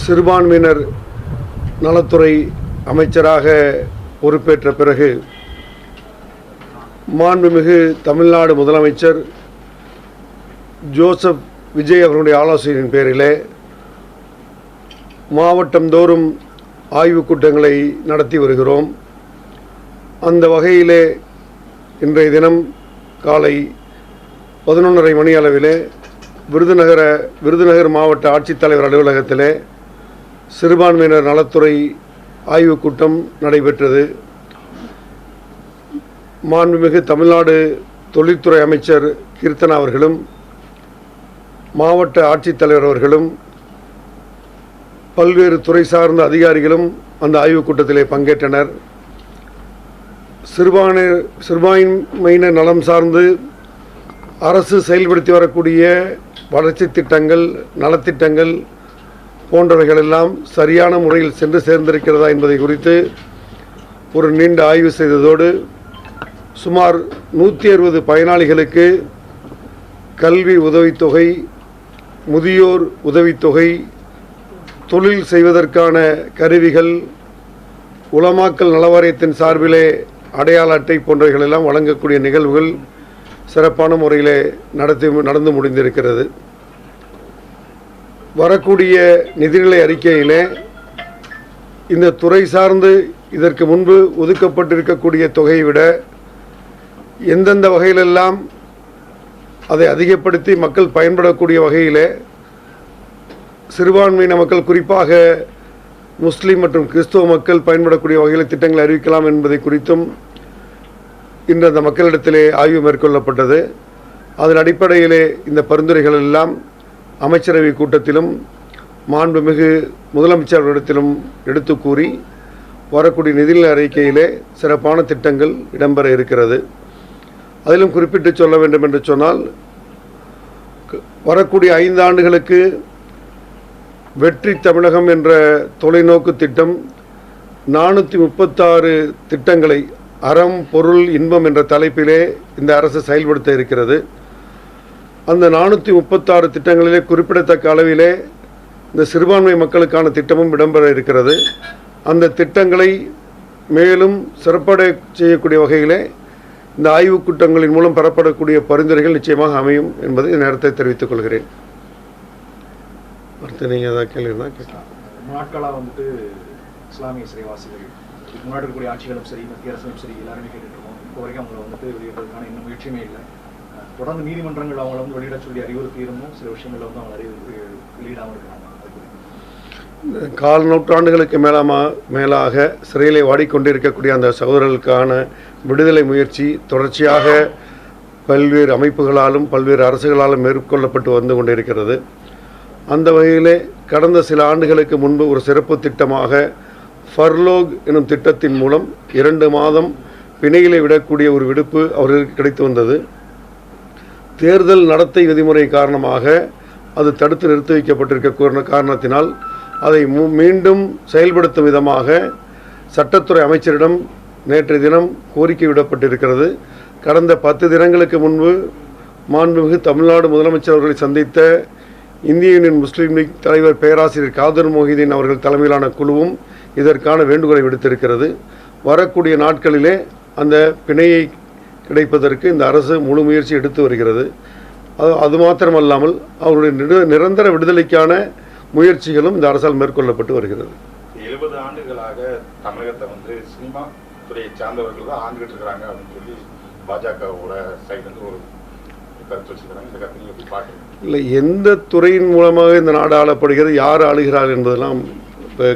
சிறுபான்மையினர் நலத்துறை அமைச்சராக பொறுப்பேற்ற பிறகு மாண்புமிகு தமிழ்நாடு முதலமைச்சர் ஜோசப் விஜய் அவர்களுடைய ஆலோசனையின் பேரிலே மாவட்டந்தோறும் ஆய்வுக் கூட்டங்களை நடத்தி வருகிறோம். அந்த வகையிலே இன்றைய தினம் காலை 11:30 மணி அளவிலே விருதுநகர் மாவட்ட ஆட்சித்தலைவர் அலுவலகத்திலே சிறுபான்மையினர் நலத்துறை ஆய்வுக் கூட்டம் நடைபெற்றது. மாண்புமிகு தமிழ்நாடு தொழில்துறை அமைச்சர் கீர்த்தனா அவர்களும் மாவட்ட ஆட்சித்தலைவர் அவர்களும் பல்வேறு துறை சார்ந்த அதிகாரிகளும் அந்த ஆய்வுக் கூட்டத்திலே பங்கேற்றனர். சிறுபான்மையினர் நலம் சார்ந்து அரசு செயல்படுத்தி வரக்கூடிய வளர்ச்சி திட்டங்கள், நலத்திட்டங்கள் போன்றவைகளெல்லாம் சரியான முறையில் சென்று சேர்ந்திருக்கிறதா என்பதை குறித்து ஒரு நீண்ட ஆய்வு செய்ததோடு சுமார் 160 பயனாளிகளுக்கு கல்வி உதவித்தொகை, முதியோர் உதவித்தொகை, தொழில் செய்வதற்கான கருவிகள், உலமாக்கல் நலவாரியத்தின் சார்பிலே அடையாள அட்டை போன்றவைகளெல்லாம் வழங்கக்கூடிய நிகழ்வுகள் சிறப்பான முறையிலே நடந்து முடிந்திருக்கிறது. வரக்கூடிய நிதிநிலை அறிக்கையிலே இந்த துறை சார்ந்து இதற்கு முன்பு ஒதுக்கப்பட்டிருக்கக்கூடிய தொகையை விட எந்தெந்த வகையிலெல்லாம் அதை அதிகப்படுத்தி மக்கள் பயன்படக்கூடிய வகையிலே சிறுபான்மையின மக்கள், குறிப்பாக முஸ்லீம் மற்றும் கிறிஸ்துவ மக்கள் பயன்படக்கூடிய வகையில் திட்டங்களை அறிவிக்கலாம் என்பதை குறித்தும் இன்று அந்த மக்களிடத்திலே ஆய்வு மேற்கொள்ளப்பட்டது. அதன் அடிப்படையிலே இந்த பரிந்துரைகள் எல்லாம் அமைச்சரவை கூட்டத்திலும் மாண்புமிகு முதலமைச்சர்களிடத்திலும் எடுத்து கூறி வரக்கூடிய நிதிநிலை அறிக்கையிலே சிறப்பான திட்டங்கள் இடம்பெற இருக்கிறது. அதிலும் குறிப்பிட்டு சொல்ல வேண்டும் என்று சொன்னால், வரக்கூடிய 5 ஆண்டுகளுக்கு வெற்றி தமிழகம் என்ற தொலைநோக்கு திட்டம் 436 திட்டங்களை அறம், பொருள், இன்பம் என்ற தலைப்பிலே இந்த அரசு செயல்படுத்த இருக்கிறது. அந்த 436 திட்டங்களிலே குறிப்பிடத்தக்க அளவிலே இந்த சிறுபான்மை மக்களுக்கான திட்டமும் இடம்பெற இருக்கிறது. அந்த திட்டங்களை மேலும் சிறப்படை செய்யக்கூடிய வகையிலே இந்த ஆய்வுக் கூட்டங்களின் மூலம் பெறப்படக்கூடிய பரிந்துரைகள் நிச்சயமாக அமையும் என்பதை நேரத்தை தெரிவித்துக் கொள்கிறேன். அடுத்து நீங்கள் ஏதாவது கேள்வினா கேட்கலாம். நாட்களாக வந்துட்டு இஸ்லாமிய சிறைவாசிகள் முன்னாடி இருக்கக்கூடிய ஆட்சிகளும் சரி, மத்திய அரசும் சரி, எல்லாருமே கேட்டுட்டு இருக்கோம். இப்போ வரைக்கும் அவங்களை வந்துட்டு வெளியிடுறதுக்கான இன்னும் முயற்சியுமே இல்லை. தொடர்ந்து நீதிமன்றங்கள் அவங்கள வந்து வெளியிட சொல்லி அறிவுறுத்தி இருந்தும் சில விஷயங்கள் வந்து அவங்க வெளியிடாமல் இருக்கிறாங்க. கால் நூற்றாண்டுகளுக்கு மேலாக சிறையிலே வாடிக்கொண்டிருக்கக்கூடிய அந்த சகோதரர்களுக்கான விடுதலை முயற்சி தொடர்ச்சியாக பல்வேறு அமைப்புகளாலும் பல்வேறு அரசுகளாலும் மேற்கொள்ளப்பட்டு வந்து கொண்டிருக்கிறது. அந்த வகையிலே கடந்த சில ஆண்டுகளுக்கு முன்பு ஒரு சிறப்பு திட்டமாக ஃபர்லோக் எனும் திட்டத்தின் மூலம் 2 மாதம் பிணையிலே விடக்கூடிய ஒரு விடுப்பு அவர்களுக்கு கிடைத்து வந்தது. தேர்தல் நடத்தை விதிமுறை காரணமாக அது தடுத்து நிறுத்தி வைக்கப்பட்டிருக்க காரணத்தினால் அதை மீண்டும் செயல்படுத்தும் விதமாக சட்டத்துறை அமைச்சரிடம் நேற்றைய தினம் கோரிக்கை விடப்பட்டிருக்கிறது. கடந்த 10 தினங்களுக்கு முன்பு மாண்புமிகு தமிழ்நாடு முதலமைச்சர் அவர்களை சந்தித்த இந்திய யூனியன் முஸ்லீம் லீக் தலைவர் பேராசிரியர் காதர் மொஹிதீன் அவர்கள் தலைமையிலான குழுவும் இதற்கான வேண்டுகோளை விடுத்திருக்கிறது. வரக்கூடிய நாட்களிலே அந்த பிணையை கிடைப்பதற்கு இந்த அரசு முழு முயற்சி எடுத்து வருகிறது. அது மாத்திரமல்லாமல் அவருடைய நிரந்தர விடுதலைக்கான முயற்சிகளும் இந்த அரசால் மேற்கொள்ளப்பட்டு வருகிறது. 70 ஆண்டுகளாக தமிழகத்தை வந்து சினிமா துறையை சார்ந்தவர்கள் தான் ஆண்டுகிட்டு இருக்கிறாங்க அப்படின்னு சொல்லி பாஜகவோட சைடு ஒரு கருத்து வச்சுக்கிறாங்க. இந்த கருத்து எப்படி பார்க்குறீங்க? இல்லை, எந்த துறையின் மூலமாக இந்த நாடு ஆளப்படுகிறது, யார் ஆளுகிறார் என்பதெல்லாம்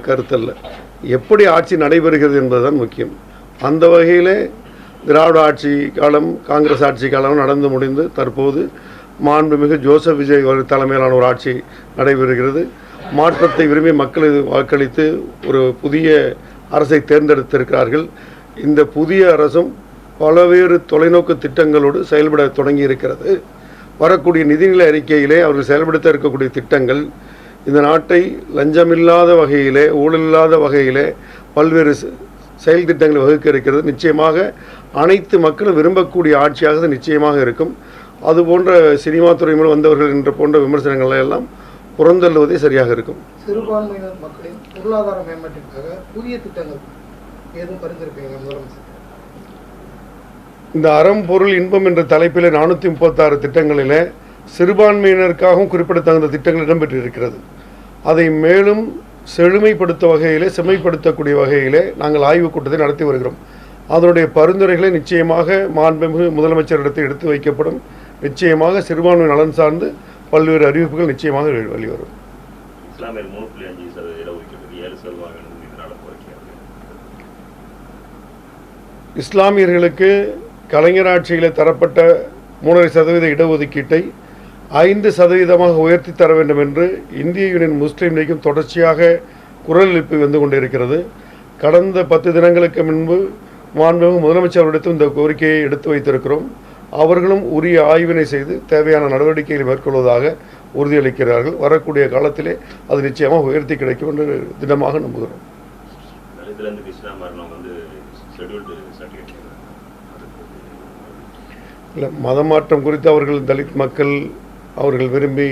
கருத்தல்ல, எப்படி ஆட்சி நடைபெறுகிறது என்பதுதான் முக்கியம். அந்த வகையிலே திராவிட ஆட்சி காலம், காங்கிரஸ் ஆட்சி காலம் நடந்து முடிந்து தற்போது மாண்புமிகு ஜோசப் விஜய் தலைமையிலான ஒரு ஆட்சி நடைபெறுகிறது. மாற்றத்தை விரும்பி மக்கள் வாக்களித்து ஒரு புதிய அரசை தேர்ந்தெடுத்திருக்கிறார்கள். இந்த புதிய அரசும் பல்வேறு தொலைநோக்கு திட்டங்களோடு செயல்பட தொடங்கி இருக்கிறது. வரக்கூடிய நிதிநிலை அறிக்கையிலே அவர்கள் செயல்படுத்த இருக்கக்கூடிய திட்டங்கள் இந்த நாட்டை லஞ்சமில்லாத வகையிலே, ஊழலில்லாத வகையிலே பல்வேறு செயல் திட்டங்களை வகுக்க இருக்கிறது. நிச்சயமாக அனைத்து மக்களும் விரும்பக்கூடிய ஆட்சியாக நிச்சயமாக இருக்கும். அதுபோன்ற சினிமா துறை மூலம் வந்தவர்கள் என்ற போன்ற விமர்சனங்களை எல்லாம் புறந்தள்ளுவதே சரியாக இருக்கும். சிறுபான்மையினர் மக்களின் பொருளாதார மேம்பாட்டிற்காக புதிய திட்டங்கள் ஏதும் பரிந்துரைப்பீங்க முதலமைச்சர்? இந்த அறம் பொருள் இன்பம் என்ற தலைப்பில் 436 திட்டங்களில் சிறுபான்மையினருக்காகவும் குறிப்பிடத்தகுந்த திட்டங்கள் இடம்பெற்றிருக்கிறது. அதை மேலும் செழுமைப்படுத்த வகையிலே செம்மைப்படுத்தக்கூடிய வகையிலே நாங்கள் ஆய்வுக் கூட்டத்தை நடத்தி வருகிறோம். அதனுடைய பரிந்துரைகளை நிச்சயமாக மாண்புமிகு முதலமைச்சரிடத்தில் எடுத்து வைக்கப்படும். நிச்சயமாக சிறுபான்மை நலன் சார்ந்து பல்வேறு அறிவிப்புகள் நிச்சயமாக வெளிவரும். இஸ்லாமியர் 3.5% இடஒதுக்கீடு 7 சதவீதம் இதனால் குறைக்கிறது. இஸ்லாமியர்களுக்கு கலைஞர் ஆட்சியில் தரப்பட்ட 3.5% இடஒதுக்கீட்டை 5% உயர்த்தி தர வேண்டும் என்று இந்திய யூனியன் முஸ்லீம் லீக்கும் தொடர்ச்சியாக குரல் எழுப்பி வந்து கொண்டிருக்கிறது. கடந்த 10 தினங்களுக்கு முன்பு மாண்புமிகு முதலமைச்சர் அவரிடத்தில் இந்த கோரிக்கையை எடுத்து வைத்திருக்கிறோம். அவர்களும் உரிய ஆய்வினை செய்து தேவையான நடவடிக்கைகளை மேற்கொள்வதாக உறுதியளிக்கிறார்கள். வரக்கூடிய காலத்திலே அது நிச்சயமாக உயர்த்தி கிடைக்கும் என்று தினமாக நம்புகிறோம். தலித்திலிருந்து இஸ்லாம் மரணம் வந்து ஷெட்யூல்டு சர்டிஃபிகேட் இல்லை, மதமாற்றம் குறித்து அவர்கள் தலித் மக்கள் அவர்கள் விரும்பி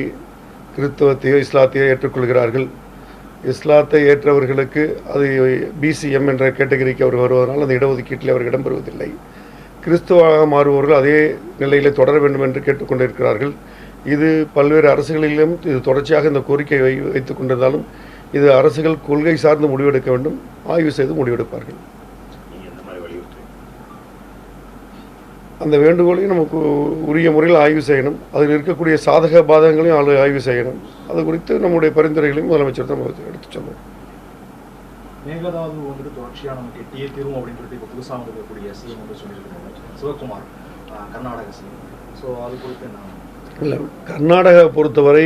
கிறிஸ்தவத்தையோ இஸ்லாத்தையோ ஏற்றுக்கொள்கிறார்கள். இஸ்லாத்தை ஏற்றவர்களுக்கு அது பிசிஎம் என்ற கேட்டகரிக்கு அவர் வருவதனால் அந்த இடஒதுக்கீட்டில் அவர் இடம்பெறுவதில்லை. கிறிஸ்துவாக மாறுபவர்கள் அதே நிலையில் தொடர வேண்டும் என்று கேட்டுக்கொண்டிருக்கிறார்கள். இது பல்வேறு அரசுகளிலும் இது தொடர்ச்சியாக இந்த கோரிக்கை வைத்துக் கொண்டிருந்தாலும் இது அரசுகள் கொள்கை சார்ந்து முடிவெடுக்க வேண்டும். ஆய்வு செய்து முடிவெடுப்பார்கள். அந்த வேண்டுகோளையும் நமக்கு உரிய முறையில் ஆய்வு செய்யணும். அதில் இருக்கக்கூடிய சாதக பாதகங்களையும் ஆய்வு செய்யணும். அது குறித்து நம்முடைய பரிந்துரைகளையும் முதலமைச்சர் தான் எடுத்து சொன்னோம். மேகதாது வந்துட்டு தொடர்ச்சியாக நமக்கு எட்டியே தீரும் அப்படின்னு சொல்லிட்டு இப்போ புதுசாக இருக்கக்கூடிய சிஎம் வந்து சொல்லியிருக்காங்க, சிவகுமார், கர்நாடக சிஎம். ஸோ அது குறித்து நான் இல்லை, கர்நாடகா பொறுத்தவரை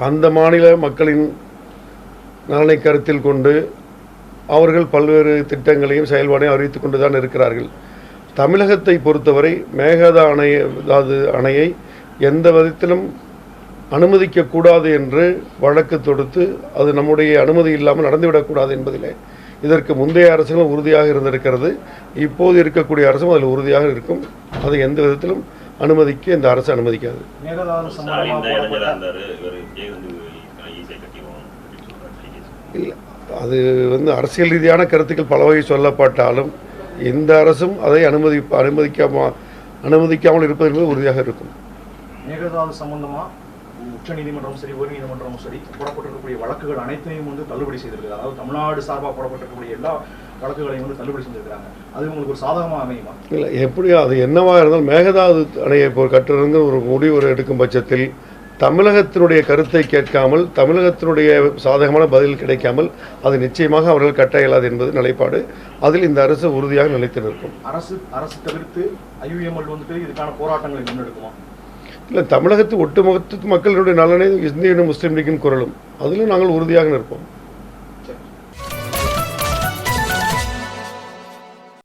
அந்த மாநில மக்களின் நலனை கருத்தில் கொண்டு அவர்கள் பல்வேறு திட்டங்களையும் செயல்பாடையும் அறிவித்துக் கொண்டு தான் இருக்கிறார்கள். தமிழகத்தை பொறுத்தவரை மேகதாது அணையை எந்த விதத்திலும் அனுமதிக்கக்கூடாது என்று வழக்கு தொடுத்து அது நம்முடைய அனுமதி இல்லாமல் நடந்துவிடக்கூடாது என்பதிலே இதற்கு முந்தைய அரசுகளும் உறுதியாக இருந்திருக்கிறது. இப்போது இருக்கக்கூடிய அரசும் அதில் உறுதியாக இருக்கும். அதை எந்த விதத்திலும் அனுமதிக்க இந்த அரசு அனுமதிக்காது. இல்லை, அது அரசியல் ரீதியான கருத்துக்கள் பல வகை சொல்லப்பட்டாலும் இந்த அரசும் அதை அனுமதிக்காமல் இருப்பது என்பது உறுதியாக இருக்கும். மேகதாது சம்பந்தமா உச்ச நீதிமன்றமும் சரி உயர் நீதிமன்றமும் சரி போடப்பட்டிருக்கக்கூடிய வழக்குகள் அனைத்தையும் வந்து தள்ளுபடி செய்திருக்காங்க. அதாவது தமிழ்நாடு சார்பாக போடப்பட்டிருக்கக்கூடிய எல்லா வழக்குகளையும் வந்து தள்ளுபடி செஞ்சிருக்காங்க. அது உங்களுக்கு ஒரு சாதகமாக அமையுமா? இல்லை, எப்படியோ அது என்னவா இருந்தாலும் மேகதாது அணையை கட்டுறதுங்க ஒரு முடிவு எடுக்கும் பட்சத்தில் தமிழகத்தினுடைய கருத்தை கேட்காமல் தமிழகத்தினுடைய சாதகமான பதில் கிடைக்காமல் அது நிச்சயமாக அவர்கள் கட்ட இயலாது என்பது நிலைப்பாடு. அதில் இந்த அரசு உறுதியாக நிலைத்து நிற்கும். அரசு தவிர்த்து ஐயுஎம்எல் வந்துட்டு இதுக்கான போராட்டங்களை முன்னெடுக்குமா? இல்லை, தமிழகத்து ஒட்டுமொத்த மக்களுடைய நலனை இந்திய முஸ்லீம் லீக்கின் குரலும் அதிலும் நாங்கள் உறுதியாக நிற்போம்.